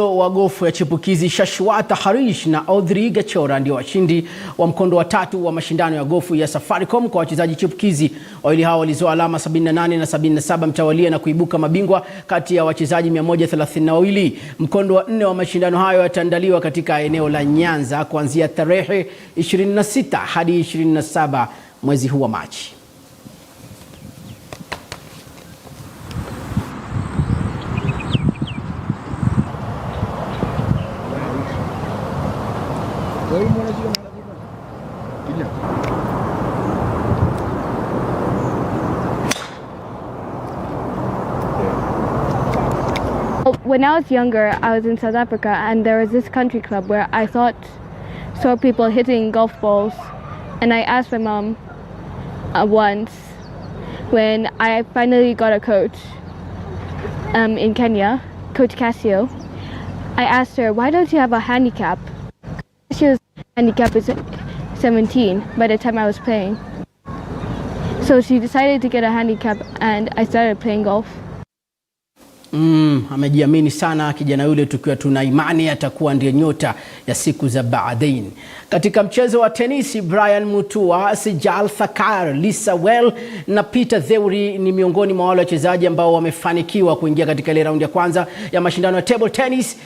Wa gofu ya Chipukizi Shashwata Harish na Audrey Gachora ndio washindi wa mkondo wa tatu wa mashindano ya gofu ya Safaricom kwa wachezaji Chipukizi. Wawili hao walizoa alama 78 na 77 mtawalia na kuibuka mabingwa kati ya wachezaji 132. Mkondo wa 4 wa mashindano hayo yataandaliwa katika eneo la Nyanza kuanzia tarehe 26 hadi 27 mwezi huu wa Machi. When I was younger, I was in South Africa, and there was this country club where I saw people hitting golf balls, and I asked my mom once when I finally got a coach in Kenya, Coach Casio. I asked her, why don't you have a handicap? She was handicap is 17 by the time I was playing. So she decided to get a handicap and I started playing golf. Amejiamini sana kijana yule, tukiwa tuna imani atakuwa ndiye nyota ya siku za baadaini. Katika mchezo wa tenisi, Brian Mutua, Sijal Thakar, Lisa Well na Peter Theuri ni miongoni mwa wale wachezaji ambao wamefanikiwa kuingia katika ile raundi ya kwanza ya mashindano ya table tennis.